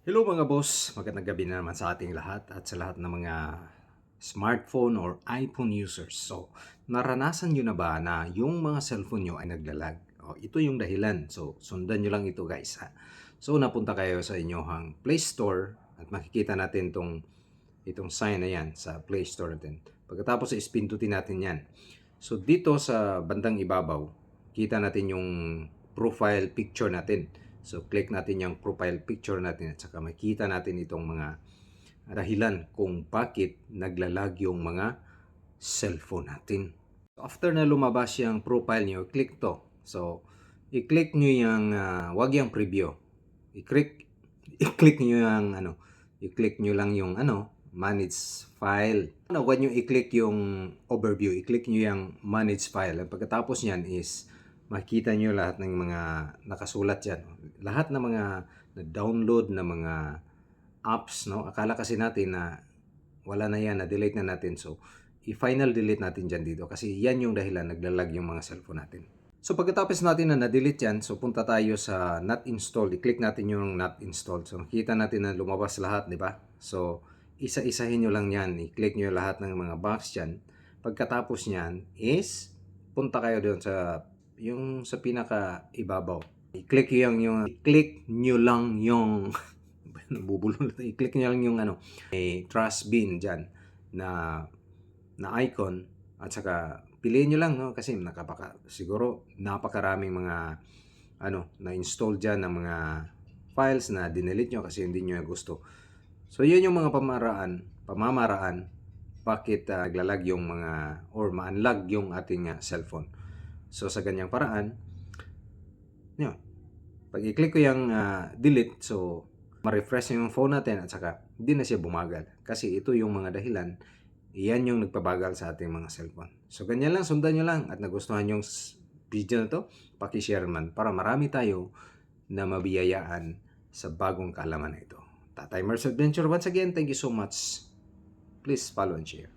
Hello mga boss, magandang gabi na naman sa ating lahat at sa lahat ng mga smartphone or iPhone users. So, naranasan nyo na ba na yung mga cellphone nyo ay naglalag? Ito yung dahilan. So, sundan nyo lang ito guys ha. So, napunta kayo sa inyong Play Store at makikita natin itong sign na yan sa Play Store natin. Pagkatapos ispindutin natin yan. So, dito sa bandang ibabaw, kita natin yung profile picture natin. So, click natin yung profile picture natin at saka makita natin itong mga dahilan kung bakit naglalag yung mga cellphone natin. After na lumabas yung profile nyo, click to. So, i-click nyo yung, wag yung preview. I-click, i-click nyo yung, i-click nyo lang yung, manage file. Huwag nyo i-click yung overview. I-click nyo yung manage file. At pagkatapos nyan is, makita nyo lahat ng mga nakasulat dyan. Lahat ng mga na-download na mga apps, no? Akala kasi natin na wala na yan, na-delete na natin. So, i-final delete natin dyan dito kasi yan yung dahilan naglalag yung mga cellphone natin. So, pagkatapos natin na na-delete yan, so punta tayo sa not installed. I-click natin yung not installed. So, nakita natin na lumabas lahat, di ba? So, isa-isahin nyo lang yan. I-click nyo lahat ng mga box dyan. Pagkatapos nyan is, punta kayo doon sa pinaka ibabaw. I-click nyo lang yung nabubulol. I-click nyo lang yung may trash bin dyan na icon at saka piliin nyo lang, no, kasi siguro napakaraming mga na-install dyan ng mga files na dinelete nyo kasi hindi nyo gusto. So yun yung mga pamamaraan bakit naglalag yung mga or ma-unlock yung ating cellphone. So sa ganyang paraan, yun, pag i-click ko yung delete, so ma-refresh yung phone natin at saka hindi na siya bumagal. Kasi ito yung mga dahilan, iyan yung nagpabagal sa ating mga cellphone. So ganyan lang, sundan nyo lang at nagustuhan yung video na to, paki-share man para marami tayo na mabiyayaan sa bagong kaalaman na ito. Tatay Mars Adventure, once again, thank you so much. Please follow and share.